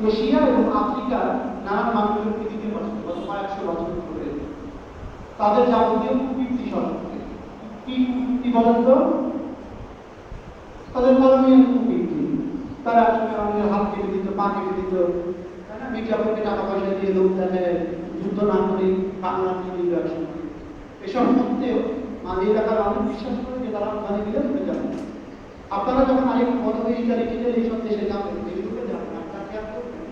Asia এবং আফ্রিকার নানান মানুষের পৃথিবীতে বসে গত কয়েকশো বছর ধরে। তাদের যাবতীয় কুকীর্তি সম্পর্কে কি বলেন তো? তাদের ধর্মীয় কুকীর্তি। তারা আসলে আমাদের হাত কেটে দিত, পা কেটে দিত, তাই না? মির্জাপুরকে টাকা পয়সা দিয়ে লোক দেখে যুদ্ধ না করে বাংলা নিয়ে ব্যবসা করে। এসব সত্ত্বেও এই এলাকার মানুষ বিশ্বাস করে যে তারা ওখানে গেলে ঘুরে যাবে। আপনারা যখন আরেকটু বড় হয়ে ইটালি এইসব দেশে যাবেন, এগুলোকে যাবেন, আপনারা খেয়াল করবেন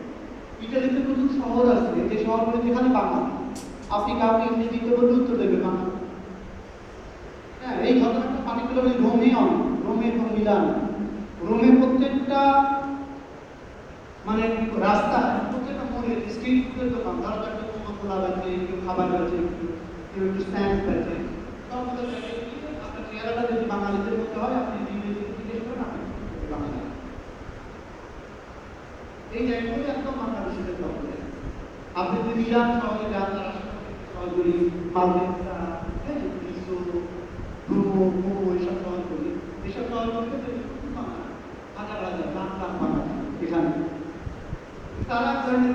ইটালিতে প্রচুর শহর আছে, যে শহরগুলো যেখানে বাংলা, আপনি কাউকে ইংরেজিতে বললে উত্তর দেবে বাংলা। হ্যাঁ, এই ঘটনাটা পার্টিকুলারলি রোমে এবং মিলান। রোমে প্রত্যেকটা মানে রাস্তা, প্রত্যেকটা মোড়ে স্ট্রিট ফুডের দোকান, ধরো একটা মোমো খোলা আছে, কেউ খাবার আছে, কেউ একটু স্ন্যাক্স আছে, সবগুলো আপনার চেহারাটা যদি বাঙালিদের মধ্যে হয়, আপনি ইংরেজিতে জিজ্ঞেস করেন, আপনি বাংলা। এই জায়গাগুলো একদম বাংলাদেশের দখলে। আপনি যদি মিলান শহরে যান, তার আশেপাশে শহরগুলি মালদেশা, এইসব শহরগুলি, এসব শহরগুলিতে বাংলা হাজার হাজার লাখ লাখ বাংলা এখানে। তারা আপনাকে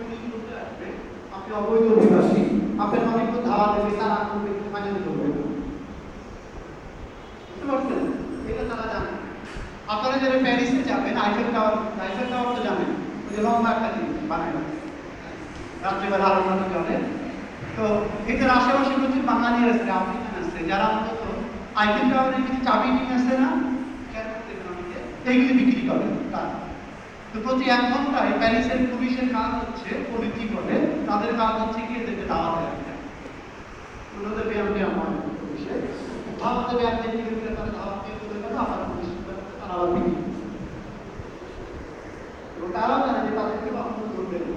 পুলিশ করতে আসবে, আপনি অবৈধ অভিবাসী, আপনার অনেক ধাওয়া দেবে, তারা আপনাকে ফাইনাল করবে। বুঝতে পারছেন? এটা তারা জানে। আপনারা যারা প্যারিসে যাবেন, আইফেল টাওয়ার তো জানেন, ওই যে লম্বা একটা জিনিস বানায় রাত্রিবেলা আলোচনা চলে। তো এটার আশেপাশে প্রচুর বাঙালি আছে, আফ্রিকান আছে, যারা অন্তত আইফেল টাওয়ারের কিছু চাবি নিয়ে আসে না, এইগুলি বিক্রি করে তারা। তো প্রতি 1 ঘন্টায় প্যারিসের পুলিশের কাজ হচ্ছে, পলিটি করে তাদের কাজ হচ্ছে কি এদেরকে দাওয়া দেয়, ওনাদের ব্যায়াম হয় পুলিশে আমাদের ব্যায়াম দিয়ে তারা দাওয়া দিয়ে চলে গেল, আবার পুলিশ তারা আবার বিক্রি। এবং তারাও জানে যে তাদেরকে কখনো করবে না।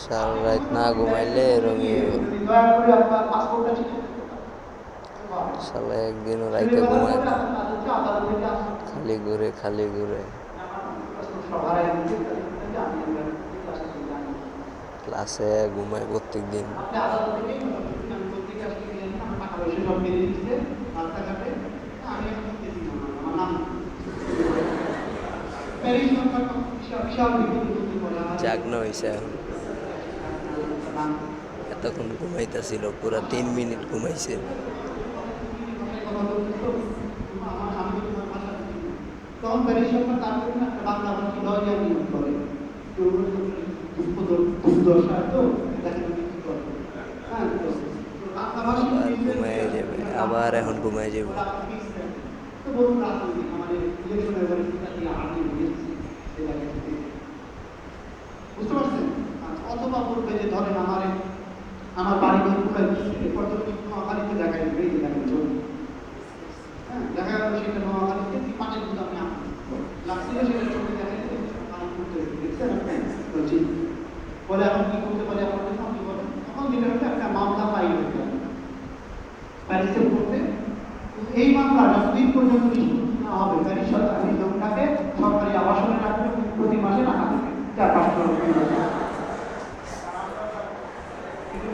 সারা রাত না ঘুমাইলে এরকমই দয়া করে আপনার পাসপোর্টটা ঠিক শালা একদিনও রাইতে ঘুমায় না, খালি ঘুরে ক্লাসে ঘুমায় প্রত্যেক দিন। জাগনা হয়েছে এখন, এতক্ষণ ঘুমাইতেছিল, পুরা 3 মিনিট ঘুমাইছে। তখন প্যারিস সরকার তার জন্য একটা বাংলা ভাষী লয়ার নিয়োগ করে, দুর্দশায় তো আবার ঘুমায় যাবে, আবার এখন ঘুমায় যাবে। তো বলুন রাজনৈতিক আমাদের ইলেকশনের পরিস্থিতি দিয়ে আগে বুঝেছি, বুঝতে পারছেন? অথবা বলবে যে ধরেন আমার বাড়ি ঘর কোথায় এরপর তো নোয়াখালীতে দেখা যাবে, এই দেখেন চলবে। হ্যাঁ, দেখা গেল সেটা নোয়াখালীতে পাটের গুদাম নাম লাগছিল, সেটা চোখে দেখা যাবে, দেখছেন বলে এখন কি করতে পারি, আপনার জন্য আপনি বলেন। তখন যেটা হচ্ছে একটা মামলা পাই হতে হবে প্যারিসের করতে। এই মামলা যতদিন পর্যন্ত নিষ্পত্তি না হবে, প্যারিস সরকার এই লোকটাকে সরকারি আবাসনে রাখবে, প্রতি মাসে রাখা থাকে 4-5 লক্ষ টাকা।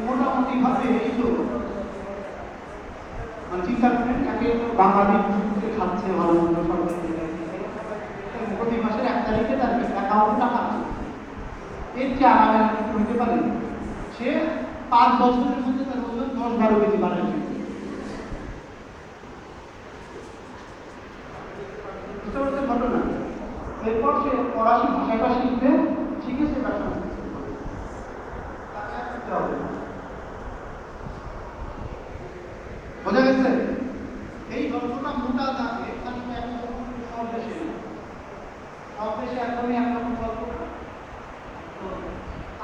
মোটামুটি ভাবে এই তো মানে চিন্তা করেন, তাকে বাংলাদেশ খাচ্ছে ভালো মন্দ সরকারি প্রতি মাসের 1 তারিখে তার অ্যাকাউন্টে টাকা আছে। এর চেয়ে আরামে হইতে পারে? সে 5 বছরের মধ্যে তার ওজন 10-12 কেজি বাড়ায়। বুঝতে পারছেন ঘটনা? এরপর সে ফরাসি ভাষাটা শিখবে, শিখে সে ব্যবসা করতে হবে। বোঝা গেছে? এই গল্পটা মোটা দাগে সব দেশে একদমই একরকম গল্প।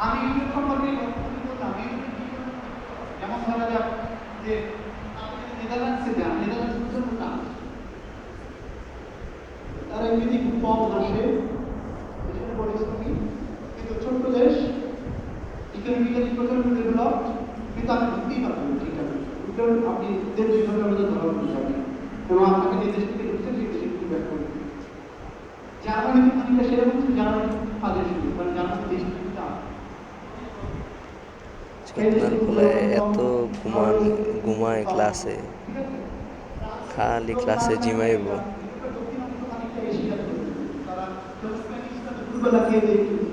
আমি ইউরোপ সম্পর্কে বলতাম, যেমন ধরা যাক যে আপনি যদি নেদারল্যান্ডসে যান, নেদারল্যান্ডস প্রচন্ড টান, তারা এমনিতেই খুব কম আসে, দেশের পরিস্থিতি কিন্তু ছোট্ট দেশ, ইকোনমিক্যালি প্রচন্ড ডেভেলপড, কিন্তু আপনি ঢুকতেই পারবেন না ঠিকঠাক। আপনি 1.5-2 ঘন্টার মধ্যে ধরা পড়ে যাবেন এবং আপনাকে যে দেশ থেকে ঢুকছে সেই দেশে ঢুকে ব্যাক করবে। জার্মানি খানিকটা সেরকম, জার্মানি কাজের সুযোগ, কারণ জার্মানি দেশটা এত ঘুমায় ক্লাসে, খালি ক্লাসে জিমাইব। দুপুরবেলা খেয়ে দিয়ে একটু